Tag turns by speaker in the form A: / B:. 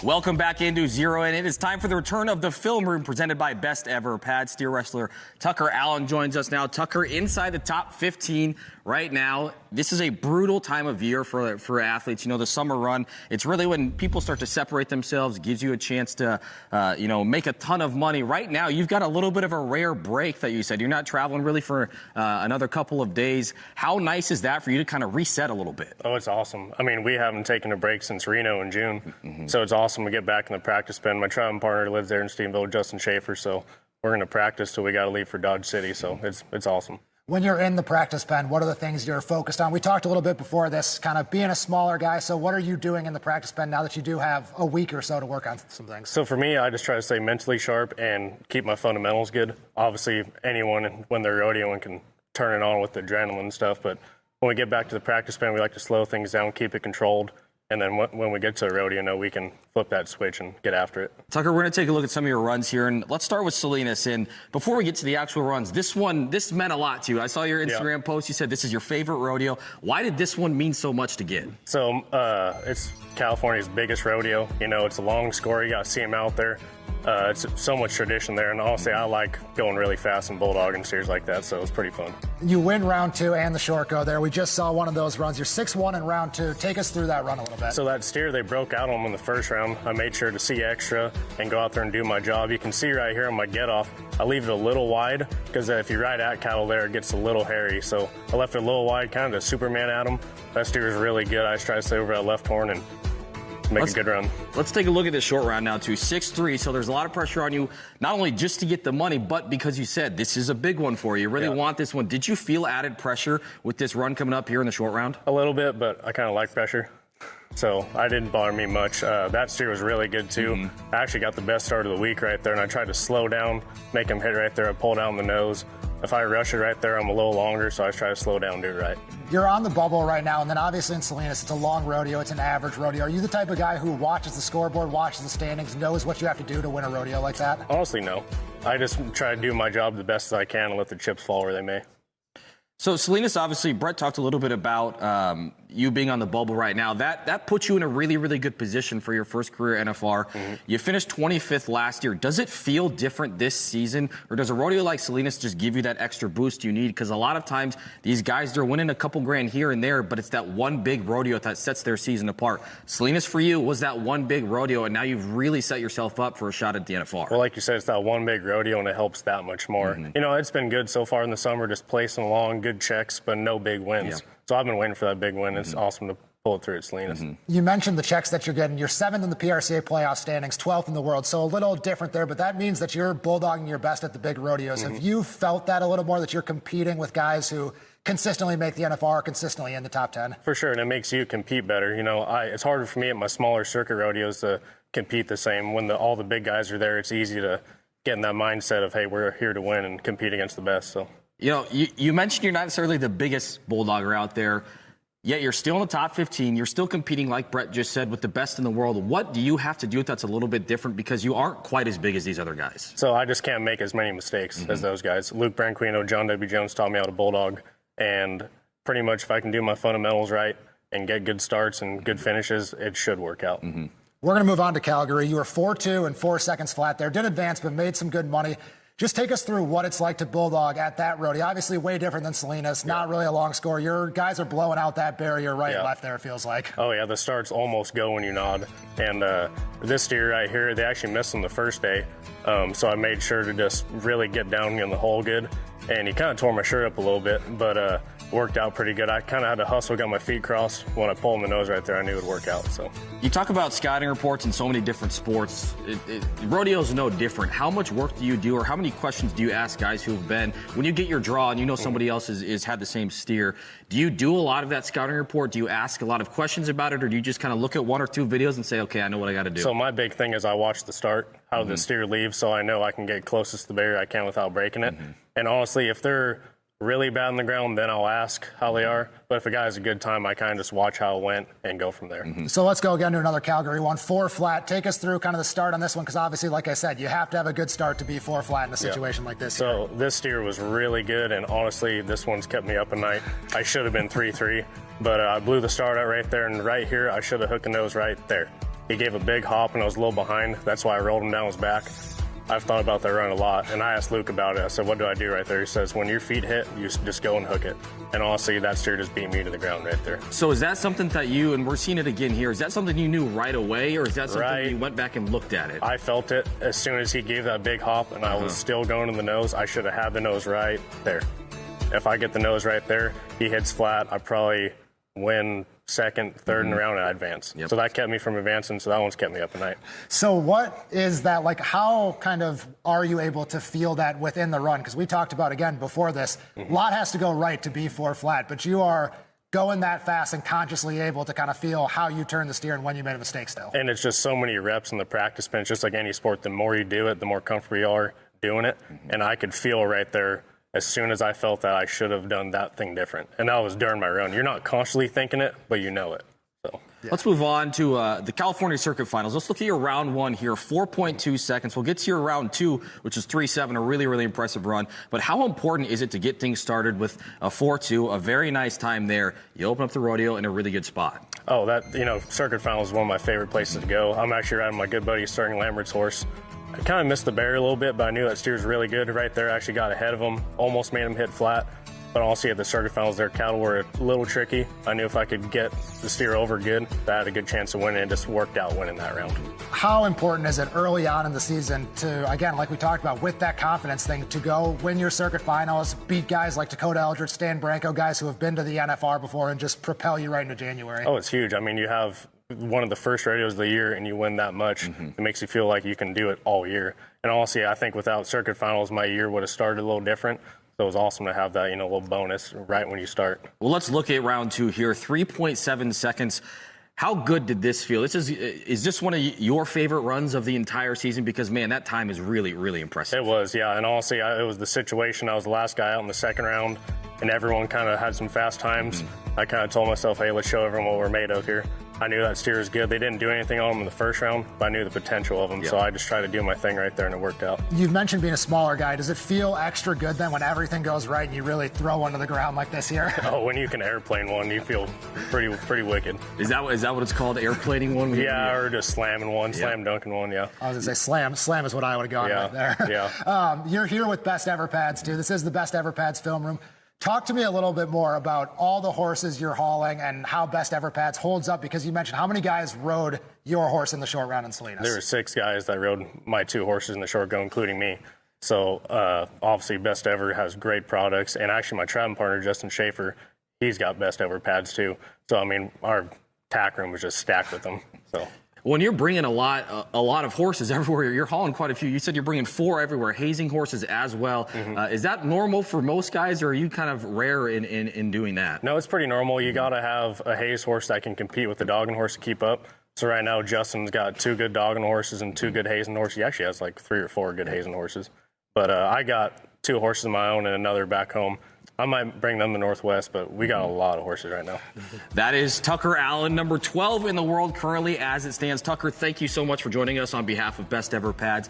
A: Welcome back into Zero In. It is time for the return of the Film Room presented by Best Ever. Pad steer wrestler Tucker Allen joins us now. Tucker, inside the top 15 right now. This is a brutal time of year for athletes. You know, the summer run, it's really when people start to separate themselves, gives you a chance to, make a ton of money. Right now, you've got a little bit of a rare break that you said. You're not traveling really for another couple of days. How nice is that for you to kind of reset a little bit?
B: Oh, it's awesome. I mean, we haven't taken a break since Reno in June, so it's awesome to get back in the practice pen. My traveling partner lives there in Stephenville, Justin Schaefer, so we're going to practice till we got to leave for Dodge City, so it's awesome.
C: When you're in the practice pen, what are the things you're focused on? We talked a little bit before this, kind of being a smaller guy, so what are you doing in the practice pen now that you do have a week or so to work on some things?
B: So for me, I just try to stay mentally sharp and keep my fundamentals good. Obviously, anyone, when they're rodeoing, can turn it on with the adrenaline and stuff, but when we get back to the practice pen, we like to slow things down, keep it controlled. And then when we get to a rodeo, we can flip that switch and get after it.
A: Tucker, we're going to take a look at some of your runs here, and let's start with Salinas. And before we get to the actual runs, this meant a lot to you. I saw your Instagram post. You said this is your favorite rodeo. Why did this one mean so much to get?
B: So it's California's biggest rodeo. You know, it's a long score. You got to see them out there. It's so much tradition there, and honestly, I like going really fast and bulldogging steers like that, so it's pretty fun.
C: You win round 2 and the short go there. We just saw one of those runs. You're 6-1 in round 2. Take us through that run a little bit.
B: So that steer, they broke out on him in the first round. I made sure to see extra and go out there and do my job. You can see right here on my get off, I leave it a little wide because if you ride at cattle there, it gets a little hairy. So I left it a little wide, kind of to Superman at him. That steer is really good. I just try to stay over that left horn and make a good run.
A: Let's take a look at this short round now, too. 6-3, so there's a lot of pressure on you, not only just to get the money, but because you said this is a big one for you. You really want this one. Did you feel added pressure with this run coming up here in the short round?
B: A little bit, but I kind of like pressure. So I didn't bother me much. That steer was really good, too. I actually got the best start of the week right there, and I tried to slow down, make him hit right there. I pull down the nose. If I rush it right there, I'm a little longer, so I try to slow down and do it right.
C: You're on the bubble right now, and then obviously in Salinas, it's a long rodeo. It's an average rodeo. Are you the type of guy who watches the scoreboard, watches the standings, knows what you have to do to win a rodeo like that?
B: Honestly, no. I just try to do my job the best as I can and let the chips fall where they may.
A: So Salinas, obviously, Brett talked a little bit about you being on the bubble right now. That puts you in a really, really good position for your first career NFR. You finished 25th last year. Does it feel different this season, or does a rodeo like Salinas just give you that extra boost you need? Because a lot of times these guys, they're winning a couple grand here and there, but it's that one big rodeo that sets their season apart. Salinas, for you, was that one big rodeo, and now you've really set yourself up for a shot at the NFR.
B: Well, like you said, it's that one big rodeo, and it helps that much more. You know, it's been good so far in the summer, just placing along, good checks, but no big wins. So I've been waiting for that big win. It's awesome to pull it through at Salinas.
C: You mentioned the checks that you're getting. You're 7th in the PRCA playoff standings, 12th in the world, so a little different there, but that means that you're bulldogging your best at the big rodeos. Have you felt that a little more, that you're competing with guys who consistently make the NFR, consistently in the top 10?
B: For sure, and it makes you compete better. You know, it's harder for me at my smaller circuit rodeos to compete the same. When all the big guys are there, it's easy to get in that mindset of, hey, we're here to win and compete against the best. So.
A: You know, you mentioned you're not necessarily the biggest bulldogger out there, yet you're still in the top 15. You're still competing, like Brett just said, with the best in the world. What do you have to do that's a little bit different, because you aren't quite as big as these other guys?
B: So I just can't make as many mistakes as those guys. Luke Branquino, John W. Jones taught me how to bulldog, and pretty much if I can do my fundamentals right and get good starts and good finishes, it should work out.
C: We're going to move on to Calgary. You were 4-2 and 4 seconds flat there. Did advance, but made some good money. Just take us through what it's like to bulldog at that rodeo. Obviously way different than Salinas, not really a long score. Your guys are blowing out that barrier right and left there, it feels like.
B: Oh, yeah, the starts almost go when you nod. And this steer right here, they actually missed him the first day, so I made sure to just really get down in the hole good. And he kind of tore my shirt up a little bit, but worked out pretty good. I kind of had to hustle, got my feet crossed. When I pulled him the nose right there, I knew it would work out. So
A: you talk about scouting reports in so many different sports. Rodeo's no different. How much work do you do, or how many questions do you ask guys who have been, when you get your draw and you know somebody else is had the same steer, do you do a lot of that scouting report? Do you ask a lot of questions about it, or do you just kind of look at 1 or 2 videos and say, okay, I know what I got to do?
B: So my big thing is I watch the start, how the steer leaves, so I know I can get closest to the barrier I can without breaking it. And honestly, if they're really bad on the ground, then I'll ask how they are. But if a guy has a good time, I kind of just watch how it went and go from there.
C: So let's go again to another Calgary one. 4 flat. Take us through kind of the start on this one, because obviously, like I said, you have to have a good start to be 4 flat in a situation like this.
B: So this steer was really good, and honestly, this one's kept me up at night. I should have been 3-3, but I blew the start out right there, and right here, I should have hooked the nose right there. He gave a big hop and I was a little behind. That's why I rolled him down his back. I've thought about that run a lot, and I asked Luke about it. I said, what do I do right there? He says, when your feet hit, you just go and hook it. And honestly, that steer just beat me to the ground right there.
A: So is that something that you, and we're seeing it again here, is that something you knew right away, or is that something you went back and looked at it?
B: I felt it as soon as he gave that big hop, and I was still going to the nose. I should have had the nose right there. If I get the nose right there, he hits flat, I probably win second, third in the round, and I advance. So that kept me from advancing, so that one's kept me up at night.
C: So what is that, like, how kind of are you able to feel that within the run? Because we talked about, again, before this, a lot has to go right to be 4 flat, but you are going that fast and consciously able to kind of feel how you turn the steer and when you made a mistake still.
B: And it's just so many reps in the practice pen. It's just like any sport, the more you do it, the more comfortable you are doing it. And I could feel right there, as soon as I felt that, I should have done that thing different. And that was during my run. You're not consciously thinking it, but you know it. So.
A: Let's move on to the California Circuit Finals. Let's look at your round 1 here, 4.2 seconds. We'll get to your round 2, which is 3.7, a really, really impressive run. But how important is it to get things started with a 4.2, a very nice time there? You open up the rodeo in a really good spot.
B: Oh, Circuit Finals is one of my favorite places to go. I'm actually riding my good buddy Sterling Lambert's horse. I kind of missed the barrier a little bit, but I knew that steer was really good right there. I actually got ahead of him, almost made him hit flat. But also at the Circuit Finals, their cattle were a little tricky. I knew if I could get the steer over good, that I had a good chance of winning. It just worked out winning that round.
C: How important is it early on in the season to, again, like we talked about, with that confidence thing, to go win your Circuit Finals, beat guys like Dakota Eldridge, Stan Branco, guys who have been to the NFR before, and just propel you right into January?
B: Oh, it's huge. I mean, you have one of the first radios of the year and you win that much. It makes you feel like you can do it all year. And honestly, I think without Circuit Finals, my year would have started a little different. So it was awesome to have that, little bonus right when you start.
A: Well, let's look at round 2 here, 3.7 seconds. How good did this feel? Is this one of your favorite runs of the entire season? Because, man, that time is really, really impressive.
B: It was, yeah. And honestly, it was the situation. I was the last guy out in the second round, and everyone kind of had some fast times. I kind of told myself, hey, let's show everyone what we're made of here. I knew that steer was good. They didn't do anything on him in the first round, but I knew the potential of him. So I just tried to do my thing right there, and it worked out.
C: You've mentioned being a smaller guy. Does it feel extra good then when everything goes right and you really throw one to the ground like this here?
B: Oh, when you can airplane one, you feel pretty wicked.
A: Is that what it's called, airplaning one?
B: Yeah, or just slamming one, slam dunking one, yeah.
C: I was going to say slam. Slam is what I would have gone right there.
B: Yeah.
C: You're here with Best Ever Pads, too. This is the Best Ever Pads film room. Talk to me a little bit more about all the horses you're hauling and how Best Ever Pads holds up, because you mentioned how many guys rode your horse in the short round in Salinas.
B: There were 6 guys that rode my 2 horses in the short go, including me. So obviously Best Ever has great products, and actually my traveling partner, Justin Schaefer, he's got Best Ever Pads too. So, I mean, our tack room was just stacked with them. So.
A: When you're bringing a lot of horses everywhere, you're hauling quite a few. You said you're bringing 4 everywhere, hazing horses as well. Is that normal for most guys, or are you kind of rare in doing that?
B: No, it's pretty normal. You got to have a haze horse that can compete with the dogging horse to keep up. So right now, Justin's got 2 good dogging horses and 2 good hazing horses. He actually has like 3 or 4 good hazing horses. But I got 2 horses of my own and another back home. I might bring them to Northwest, but we got a lot of horses right now.
A: That is Tucker Allen, number 12 in the world currently as it stands. Tucker, thank you so much for joining us on behalf of Best Ever Pads.